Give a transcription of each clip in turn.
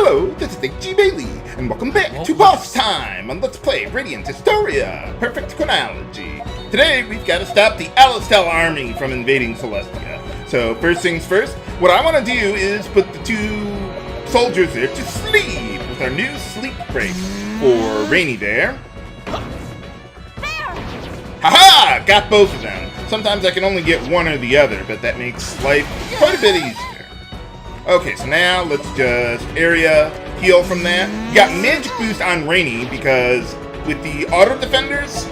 Hello, this is H.G. Bailey, and welcome back to Boss Time on Let's Play Radiant Historia, Perfect Chronology. Today, we've got to stop the Alistel army from invading Celestia. So, first things first, what I want to do is put the two soldiers there to sleep with our new sleep break for Raynie there. Haha! Got both of them. Sometimes I can only get one or the other, but that makes life quite a bit easier. Okay, so now let's just area heal from that. You got magic boost on Raynie because with the auto defenders,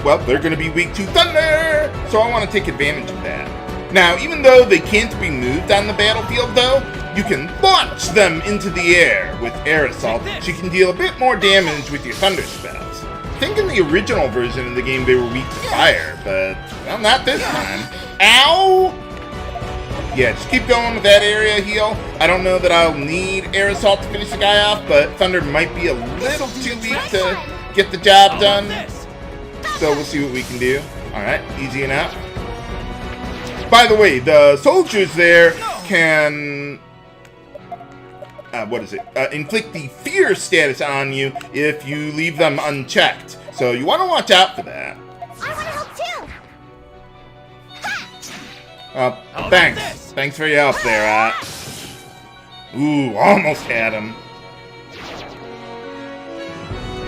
well, they're going to be weak to thunder, so I want to take advantage of that. Now, even though they can't be moved on the battlefield, though, you can launch them into the air with air assault, so you can deal a bit more damage with your thunder spells. I think in the original version of the game they were weak to fire, but, well, not this time. Ow! Yeah, just keep going with that area heal. I don't know that I'll need air assault to finish the guy off, but thunder might be a little too weak to get the job done. So we'll see what we can do. Alright, easy enough. By the way, the soldiers there can... inflict the fear status on you if you leave them unchecked. So you want to watch out for that. I want to help too. Thanks. Thanks for your help there, Ooh, almost had him.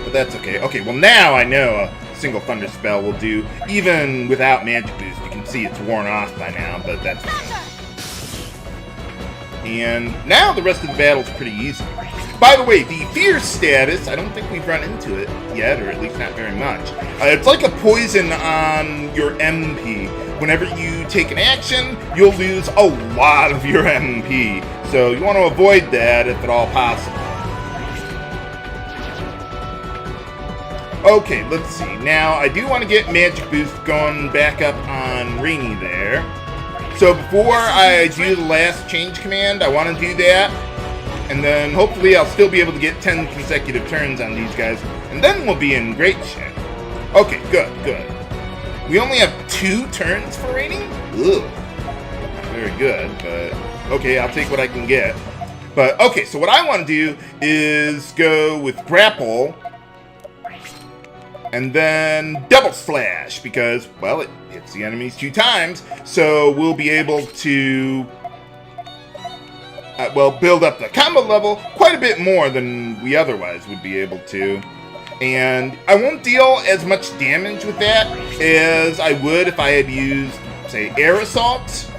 But that's okay. Okay, well now I know a single thunder spell will do, even without magic boost. You can see it's worn off by now, but that's fine. And now the rest of the battle's pretty easy. By the way, the fear status, I don't think we've run into it yet, or at least not very much. It's like a poison on your MP. Whenever you take an action, you'll lose a lot of your MP. So you want to avoid that if at all possible. Okay, let's see. Now, I do want to get magic boost going back up on Raynie there. So before I do the last change command, I want to do that. And then hopefully I'll still be able to get 10 consecutive turns on these guys. And then we'll be in great shape. Okay, good. We only have 2 turns for Raynie? Ugh. Not very good, but okay, I'll take what I can get. But okay, so what I want to do is go with grapple and then double slash because, well, it hits the enemies 2 times, so we'll be able to build up the combo level quite a bit more than we otherwise would be able to. And I won't deal as much damage with that as I would if I had used, say, air assault.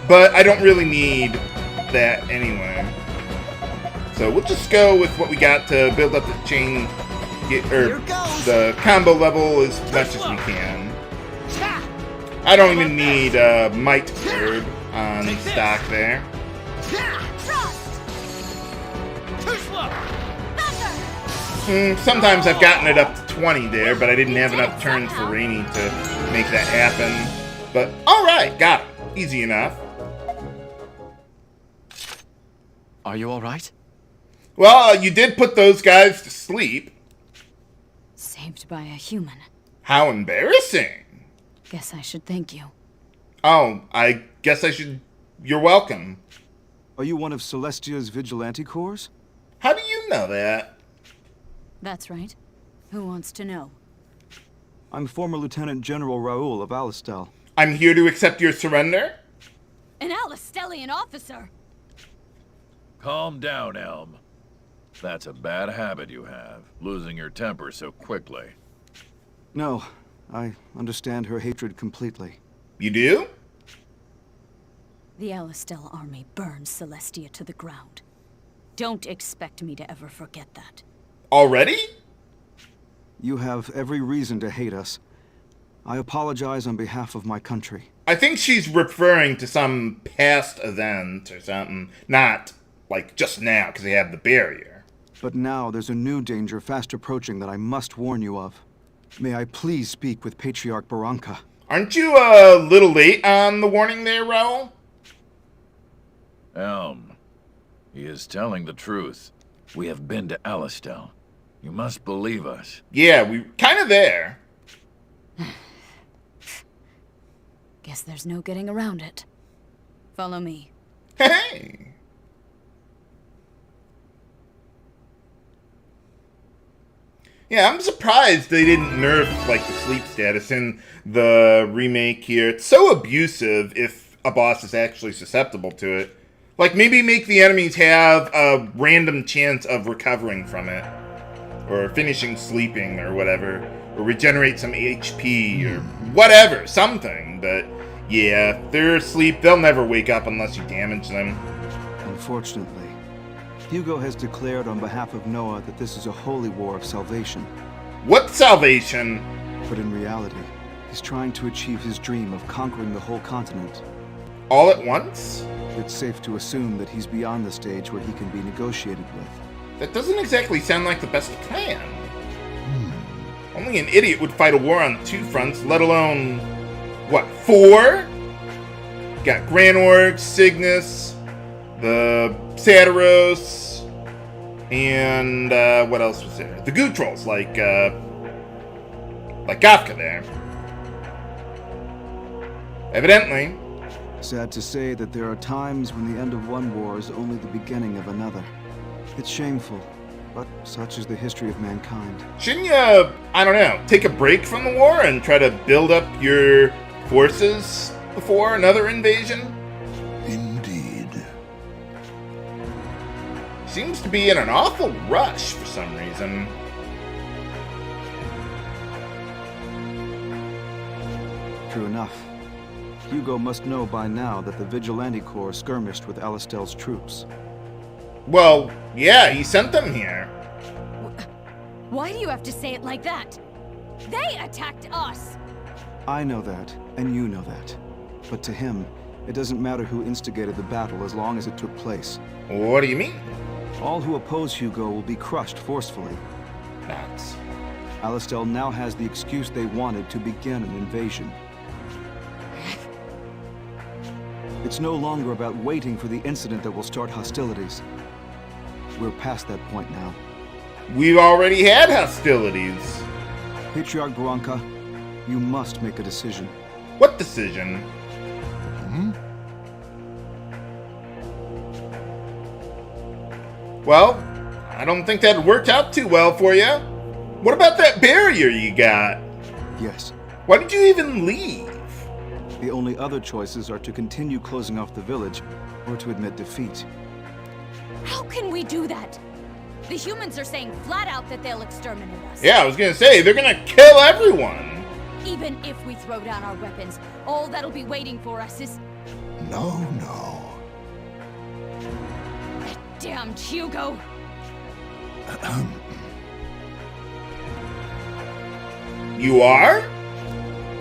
But I don't really need that anyway. So we'll just go with what we got to build up the chain, the combo level as much as we can. I don't even need Might Herb on Stocke there. Sometimes I've gotten it up to 20 there, but I didn't have enough turns for Raynie to make that happen. But alright, got it. Easy enough. Are you alright? Well, you did put those guys to sleep. Saved by a human. How embarrassing. Guess I should thank you. Oh, I guess I should... You're welcome. Are you one of Celestia's vigilante corps? How do you know that? That's right. Who wants to know? I'm former Lieutenant General Raoul of Alistel. I'm here to accept your surrender? An Alistelian officer! Calm down, Elm. That's a bad habit you have, losing your temper so quickly. No, I understand her hatred completely. You do? The Alistel army burned Celestia to the ground. Don't expect me to ever forget that. Already? You have every reason to hate us. I apologize on behalf of my country. I think she's referring to some past event or something. Not, like, just now, because they have the barrier. But now there's a new danger fast approaching that I must warn you of. May I please speak with Patriarch Baranka? Aren't you a little late on the warning there, Raoul? Elm, he is telling the truth. We have been to Alistel. You must believe us. Yeah, we kind of there. Guess there's no getting around it. Follow me. Hey! Yeah, I'm surprised they didn't nerf, like, the sleep status in the remake here. It's so abusive if a boss is actually susceptible to it. Like, maybe make the enemies have a random chance of recovering from it. Or finishing sleeping, or whatever. Or regenerate some HP, or whatever, something. But, yeah, if they're asleep, they'll never wake up unless you damage them. Unfortunately, Hugo has declared on behalf of Noah that this is a holy war of salvation. What salvation? But in reality, he's trying to achieve his dream of conquering the whole continent. All at once? It's safe to assume that he's beyond the stage where he can be negotiated with. That doesn't exactly sound like the best plan. Only an idiot would fight a war on 2 fronts, let alone, what, 4? Got Grand Org, Cygnus, the Satiros, and what else was there? The Gootrolls, like Gafka there. Evidently. Sad to say that there are times when the end of one war is only the beginning of another. It's shameful, but such is the history of mankind. Shouldn't you, I don't know, take a break from the war and try to build up your forces before another invasion? Indeed. Seems to be in an awful rush for some reason. True enough. Hugo must know by now that the Vigilante Corps skirmished with Alistel's troops. Well, yeah, he sent them here. Why do you have to say it like that? They attacked us! I know that, and you know that. But to him, it doesn't matter who instigated the battle as long as it took place. What do you mean? All who oppose Hugo will be crushed forcefully. Nuts. Alistel now has the excuse they wanted to begin an invasion. It's no longer about waiting for the incident that will start hostilities. We're past that point now. We've already had hostilities. Patriarch Bronca, you must make a decision. What decision? Well, I don't think that worked out too well for you. What about that barrier you got? Yes. Why did you even leave? The only other choices are to continue closing off the village, or to admit defeat. How can we do that? The humans are saying flat out that they'll exterminate us. Yeah, I was gonna say, they're gonna kill everyone. Even if we throw down our weapons, all that'll be waiting for us is... No, no. that damned Hugo. You are?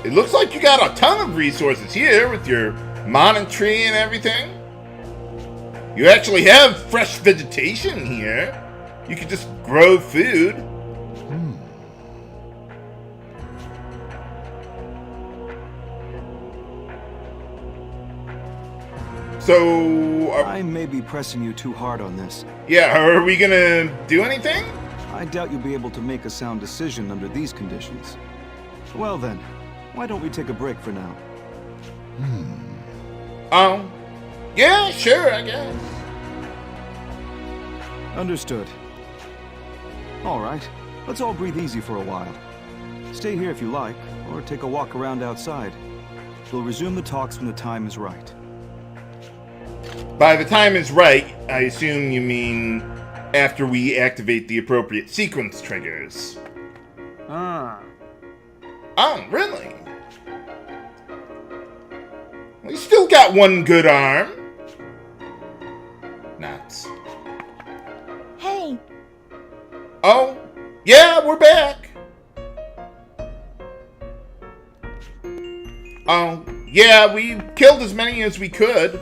It looks like you got a ton of resources here with your monetary and everything. You actually have fresh vegetation here. You could just grow food. So, I may be pressing you too hard on this. yeah, are we gonna do anything? I doubt you'll be able to make a sound decision under these conditions. Well then, why don't we take a break for now? Yeah, sure, I guess. Understood. All right, let's all breathe easy for a while. Stay here if you like, or take a walk around outside. We'll resume the talks when the time is right. By the time is right, I assume you mean after we activate the appropriate sequence triggers. Oh, really? Well, you still got one good arm. Nuts. Hey, Oh, yeah, we're back. Oh, yeah, we killed as many as we could.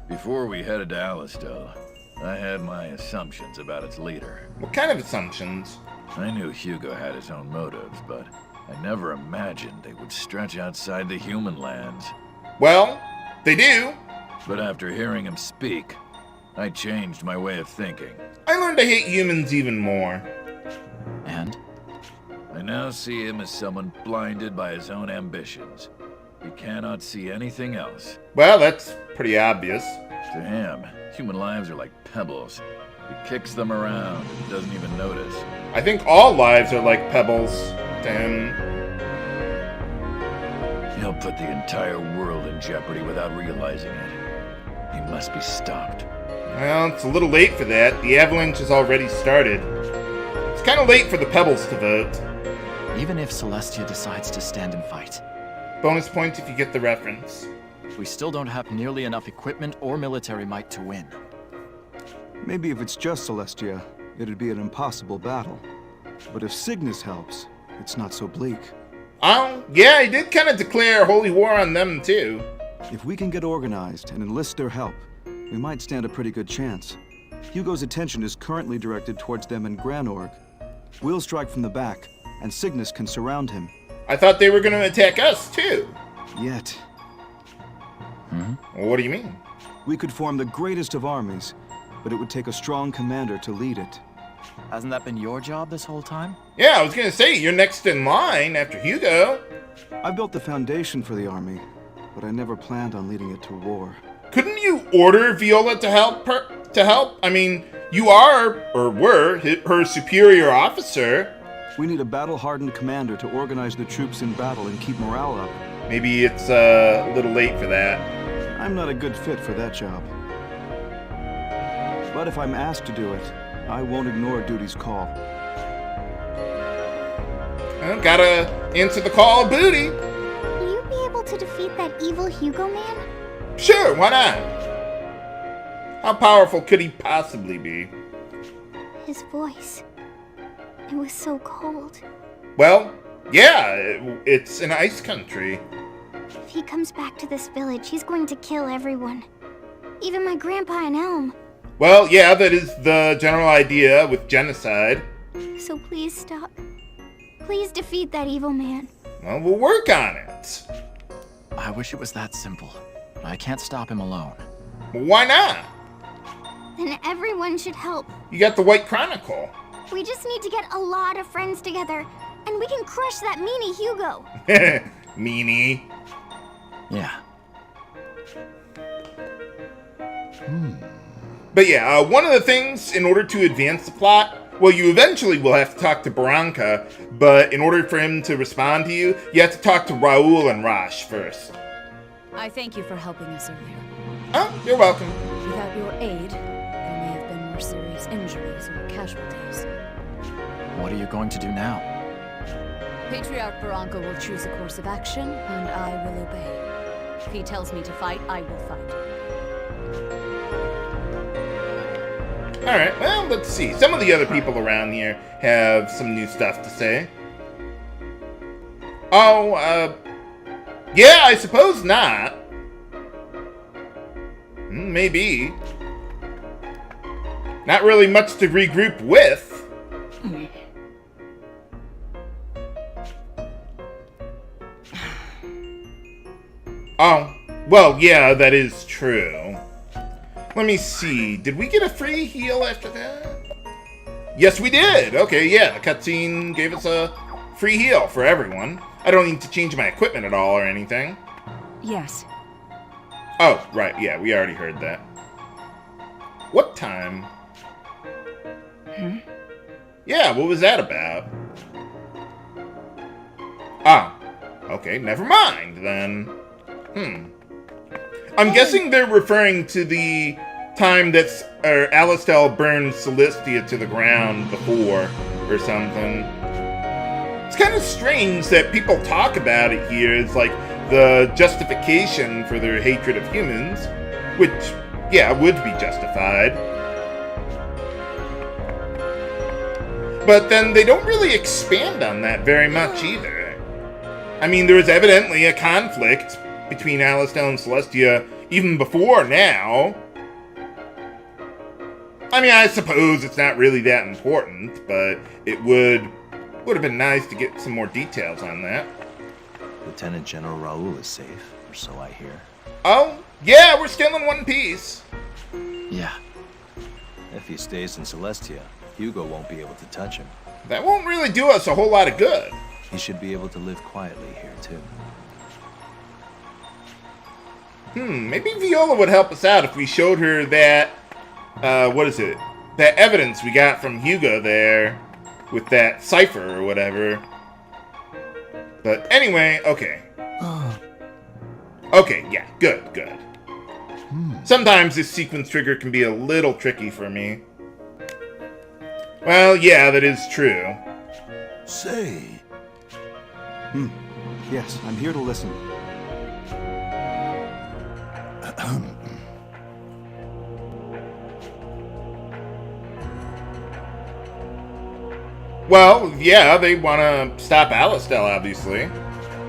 Before we headed to Alistel, I had my assumptions about its leader. What kind of assumptions? I knew Hugo had his own motives, but I never imagined they would stretch outside the human lands. Well, they do. But after hearing him speak, I changed my way of thinking. I learned to hate humans even more. And? I now see him as someone blinded by his own ambitions. He cannot see anything else. Well, that's pretty obvious. To him, human lives are like pebbles. He kicks them around and doesn't even notice. I think all lives are like pebbles to him. He'll put the entire world in jeopardy without realizing it. He must be stopped. Well, it's a little late for that. The avalanche has already started. It's kind of late for the pebbles to vote. Even if Celestia decides to stand and fight, Bonus points if you get the reference. we still don't have nearly enough equipment or military might to win. Maybe if it's just Celestia, it'd be an impossible battle. But if Cygnus helps, it's not so bleak. Oh, yeah, he did kind of declare holy war on them, too. If we can get organized and enlist their help, we might stand a pretty good chance. Hugo's attention is currently directed towards them in Granorg. We'll strike from the back, and Cygnus can surround him. I thought they were going to attack us, too. Yet, Well, what do you mean? we could form the greatest of armies, but it would take a strong commander to lead it. Hasn't that been your job this whole time? Yeah, I was going to say, you're next in line after Hugo. I built the foundation for the army, but I never planned on leading it to war. Couldn't you order Viola to help I mean, you are, or were, her superior officer. We need a battle-hardened commander to organize the troops in battle and keep morale up. Maybe it's a little late for that. I'm not a good fit for that job. But if I'm asked to do it, I won't ignore duty's call. Well, gotta answer the call of booty. Will you be able to defeat that evil Hugo man? Sure, why not? How powerful could he possibly be? His voice. It was so cold. Well, yeah, it's an ice country. If he comes back to this village, he's going to kill everyone. Even my grandpa and Elm. Well, yeah, that is the general idea with genocide. So please stop. Please defeat that evil man. Well, we'll work on it. I wish it was that simple. But I can't stop him alone. Well, why not? Then everyone should help. You got the White Chronicle. We just need to get a lot of friends together, and we can crush that meanie Hugo. Meanie. Yeah. But yeah, one of the things, in order to advance the plot, well, you eventually will have to talk to Barranca, but in order for him to respond to you, you have to talk to Raoul and Rosch first. I thank you for helping us earlier. Oh, you're welcome. Without your aid, there may have been more serious injuries or casualties. What are you going to do now? Patriarch Barranca will choose a course of action, and I will obey. If he tells me to fight, I will fight. Alright, well, let's see. Some of the other people around here have some new stuff to say. Oh, yeah, I suppose not. Maybe. Not really much to regroup with. Oh, well, yeah, that is true. Let me see. Did we get a free heal after that? Yes, we did. Okay, yeah, the cutscene gave us a free heal for everyone. I don't need to change my equipment at all or anything. Yes. Oh, right, yeah, we already heard that. What time? Yeah, what was that about? Ah, okay, never mind, then. I'm guessing they're referring to the time that Alistel burned Celestia to the ground before, or something. It's kind of strange that people talk about it here as, like, the justification for their hatred of humans, which, yeah, would be justified. But then they don't really expand on that very much either. I mean, there was evidently a conflict between Alistel and Celestia even before now. I mean, I suppose it's not really that important, but it would have been nice to get some more details on that. Lieutenant General Raoul is safe, or so I hear. Oh, yeah, we're still in one piece. Yeah. If he stays in Celestia, Hugo won't be able to touch him. That won't really do us a whole lot of good. He should be able to live quietly here, too. Maybe Viola would help us out if we showed her that, what is it? that evidence we got from Hugo there with that cipher or whatever. But anyway, okay. Okay, yeah, good. Sometimes this sequence trigger can be a little tricky for me. Well, yeah, that is true. Say, Yes, I'm here to listen. Well, yeah, they want to stop Alistel, obviously.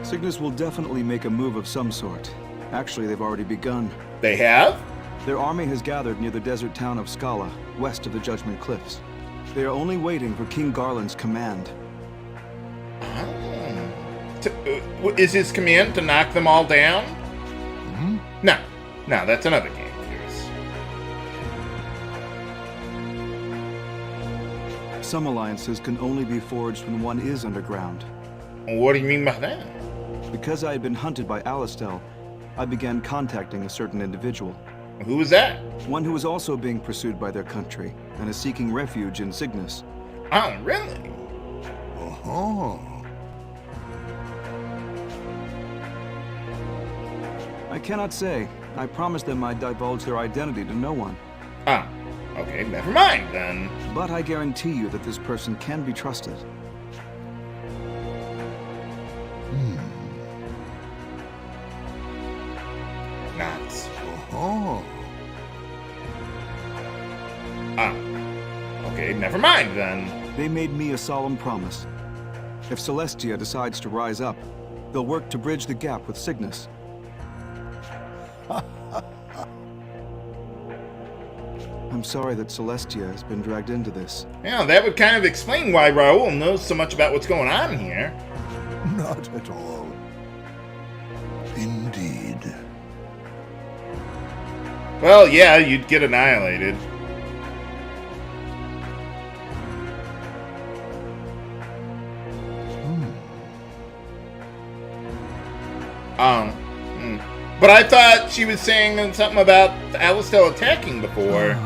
Cygnus will definitely make a move of some sort. Actually, they've already begun. They have? Their army has gathered near the desert town of Scala, west of the Judgment Cliffs. They are only waiting for King Garland's command. Is his command to knock them all down? No, that's another game of yours. Some alliances can only be forged when one is underground. What do you mean by that? Because I had been hunted by Alistel, I began contacting a certain individual. Who was that? One who is also being pursued by their country and is seeking refuge in Cygnus. Oh, really? I cannot say. I promised them I'd divulge their identity to no one. Ah, okay, never mind then. But I guarantee you that this person can be trusted. Nuts. Ah, okay, never mind then. They made me a solemn promise. If Celestia decides to rise up, they'll work to bridge the gap with Cygnus. I'm sorry that Celestia has been dragged into this. Yeah, that would kind of explain why Raoul knows so much about what's going on here. not at all. Indeed. Well, yeah, you'd get annihilated. But I thought she was saying something about Alistel attacking before.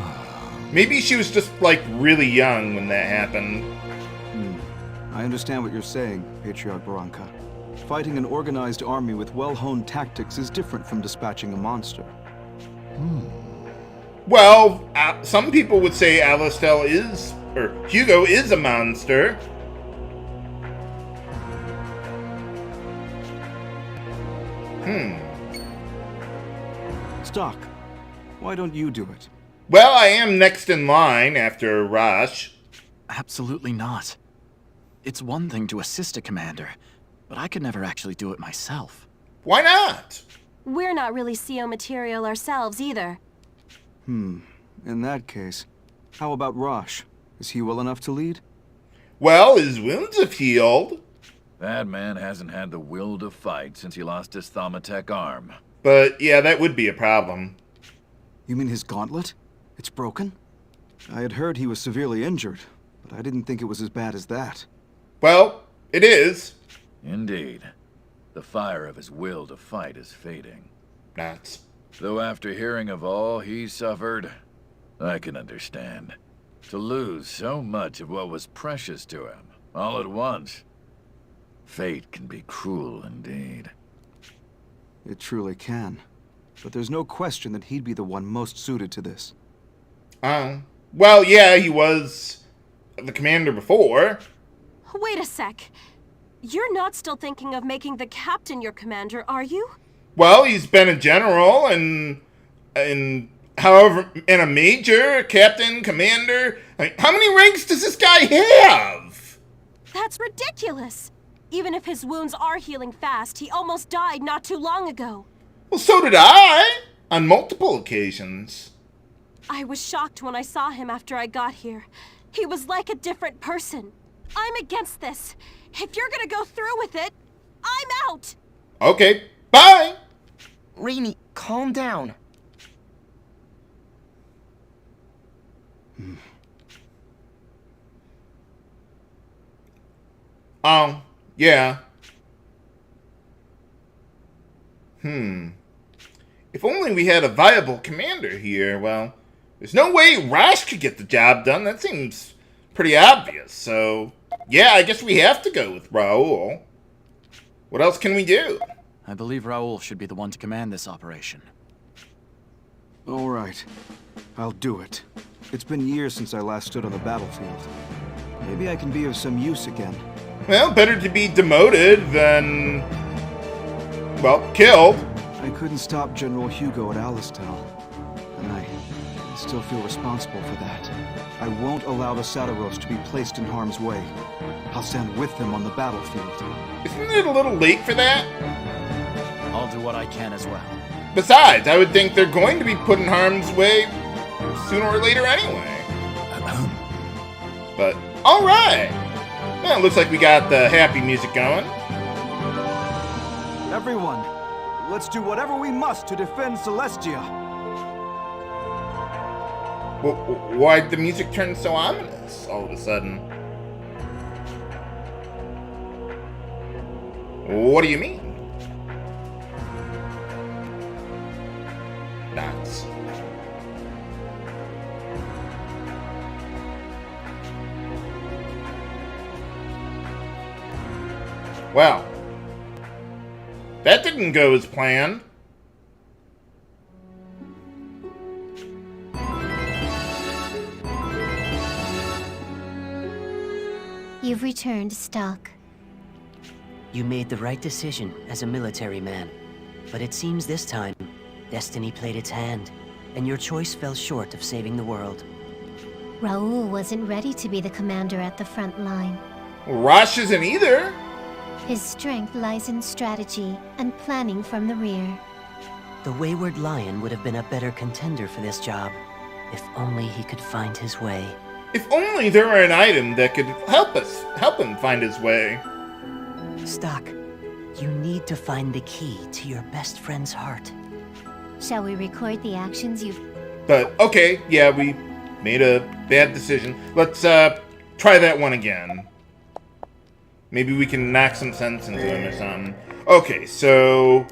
Maybe she was just, like, really young when that happened. I understand what you're saying, Patriarch Barranca. Fighting an organized army with well-honed tactics is different from dispatching a monster. Well, some people would say Alistel is, or Hugo is a monster. Stocke, why don't you do it? Well, I am next in line after Rosch. Absolutely not. It's one thing to assist a commander, but I could never actually do it myself. Why not? We're not really CO material ourselves either. In that case, how about Rosch? Is he well enough to lead? Well, his wounds have healed. That man hasn't had the will to fight since he lost his Thauma arm. But, yeah, that would be a problem. You mean his gauntlet? It's broken? I had heard he was severely injured, but I didn't think it was as bad as that. Well, it is. Indeed. The fire of his will to fight is fading. Nuts. Though after hearing of all he suffered, I can understand. To lose so much of what was precious to him, all at once. Fate can be cruel indeed. It truly can. But there's no question that he'd be the one most suited to this. Well, yeah, he was the commander before. Wait a sec. You're not still thinking of making the captain your commander, are you? Well, he's been a general and however, and a major, captain, commander. I mean, how many ranks does this guy have? That's ridiculous. Even if his wounds are healing fast, he almost died not too long ago. Well, so did I, on multiple occasions. I was shocked when I saw him after I got here. He was like a different person. I'm against this. If you're gonna go through with it, I'm out! Okay, bye! Raynie, calm down. Yeah. If only we had a viable commander here, well, There's no way Rosch could get the job done. That seems pretty obvious. So, yeah, I guess we have to go with Raoul. What else can we do? I believe Raoul should be the one to command this operation. All right. I'll do it. It's been years since I last stood on the battlefield. Maybe I can be of some use again. Well, better to be demoted than, well, killed. I couldn't stop General Hugo at Alistel, and I still feel responsible for that. I won't allow the Sadaros to be placed in harm's way. I'll stand with them on the battlefield. Isn't it a little late for that? I'll do what I can as well. Besides, I would think they're going to be put in harm's way sooner or later anyway. But, alright! Well, it looks like we got the happy music going. Everyone, let's do whatever we must to defend Celestia. Why'd the music turn so ominous all of a sudden? What do you mean? Nuts. Well, that didn't go as planned. You've returned, Stocke. You made the right decision as a military man. But it seems this time, destiny played its hand, and your choice fell short of saving the world. Raoul wasn't ready to be the commander at the front line. Rosch isn't either. His strength lies in strategy and planning from the rear. The Wayward Lion would have been a better contender for this job, if only he could find his way. If only there were an item that could help him find his way. Stocke, you need to find the key to your best friend's heart. Shall we record the actions you've... But, okay, yeah, we made a bad decision. Let's, try that one again. Maybe we can knock some sense into him or something. Okay, so...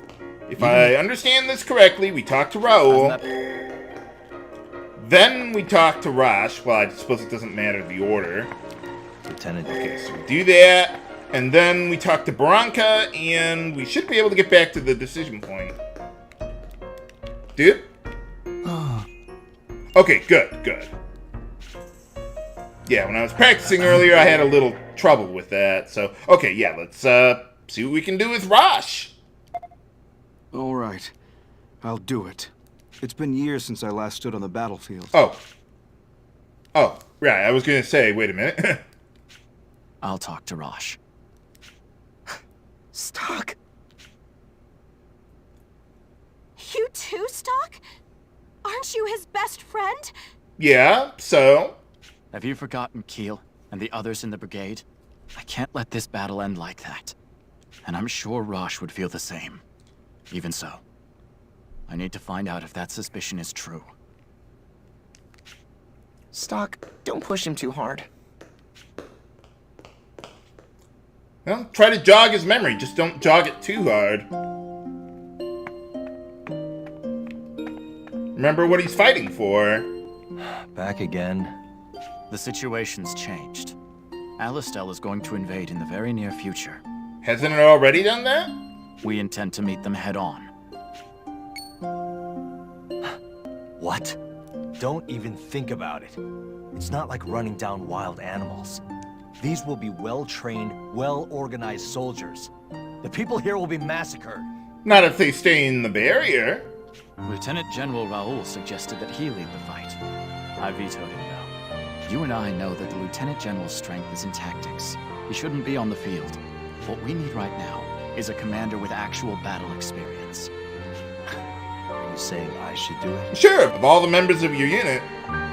if I understand this correctly, we talked to Raoul. Then we talked to Rosch. Well, I suppose it doesn't matter the order. Lieutenant. Okay, so we do that. And then we talk to Barranca, and we should be able to get back to the decision point. Dude? Okay, good. Yeah, when I was practicing earlier, I had a little trouble with that. So, okay, yeah, let's see what we can do with Rosch. All right. I'll do it. It's been years since I last stood on the battlefield. Oh, right, I was going to say, wait a minute. I'll talk to Rosch. Stocke! You too, Stocke? Aren't you his best friend? Yeah, so? Have you forgotten Keel and the others in the brigade? I can't let this battle end like that. And I'm sure Rosch would feel the same. Even so, I need to find out if that suspicion is true. Stocke, don't push him too hard. Well, try to jog his memory, just don't jog it too hard. Remember what he's fighting for. Back again. The situation's changed. Alistel is going to invade in the very near future. Hasn't it already done that? We intend to meet them head-on. What? Don't even think about it. It's not like running down wild animals. These will be well-trained, well-organized soldiers. The people here will be massacred. Not if they stay in the barrier. Lieutenant General Raoul suggested that he lead the fight. I vetoed him, though. You and I know that the Lieutenant General's strength is in tactics. He shouldn't be on the field. What we need right now is a commander with actual battle experience. Are you saying I should do it? Sure, of all the members of your unit,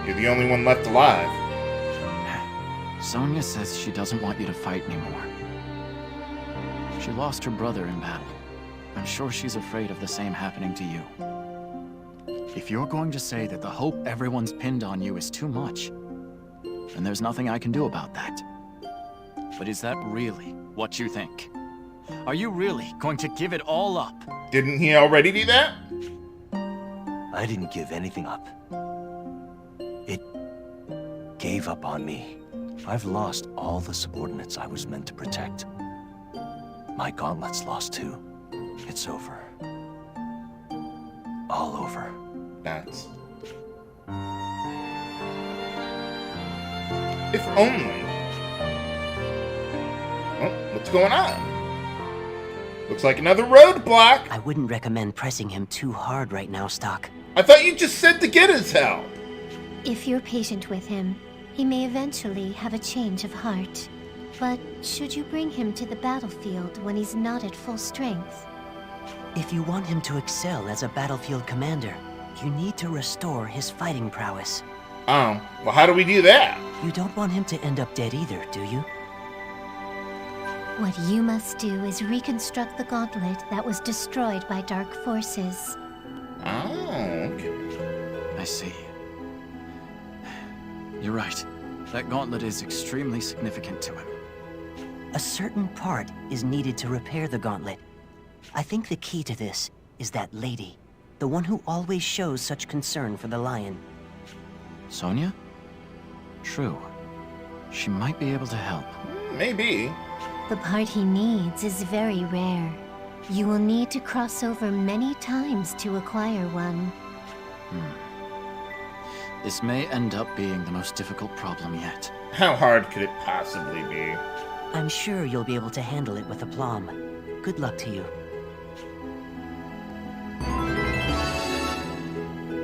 you're the only one left alive. Sonya says she doesn't want you to fight anymore. She lost her brother in battle. I'm sure she's afraid of the same happening to you. If you're going to say that the hope everyone's pinned on you is too much, then there's nothing I can do about that. But is that really what you think? Are you really going to give it all up? Didn't he already do that? I didn't give anything up. It gave up on me. I've lost all the subordinates I was meant to protect. My gauntlet's lost too. It's over. All over. That's... If only... Oh, what's going on? Looks like another roadblock. I wouldn't recommend pressing him too hard right now, Stocke. I thought you just said to get his help. If you're patient with him, he may eventually have a change of heart. But should you bring him to the battlefield when he's not at full strength? If you want him to excel as a battlefield commander, you need to restore his fighting prowess. Oh, well, how do we do that? You don't want him to end up dead either, do you? What you must do is reconstruct the gauntlet that was destroyed by dark forces. Oh, okay. I see. You're right. That gauntlet is extremely significant to him. A certain part is needed to repair the gauntlet. I think the key to this is that lady, the one who always shows such concern for the lion. Sonia? True. She might be able to help. Maybe. The part he needs is very rare. You will need to cross over many times to acquire one. This may end up being the most difficult problem yet. How hard could it possibly be? I'm sure you'll be able to handle it with aplomb. Good luck to you.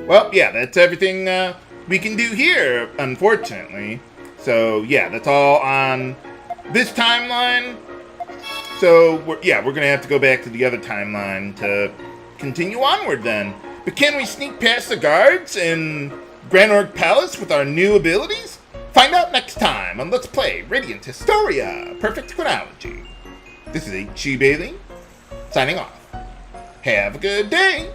Well, yeah, that's everything we can do here, unfortunately. So, yeah, that's all on this timeline. So, we're going to have to go back to the other timeline to continue onward then. But can we sneak past the guards in Granorg Palace with our new abilities? Find out next time on Let's Play Radiant Historia, Perfect Chronology. This is H.G. Bailey, signing off. Have a good day!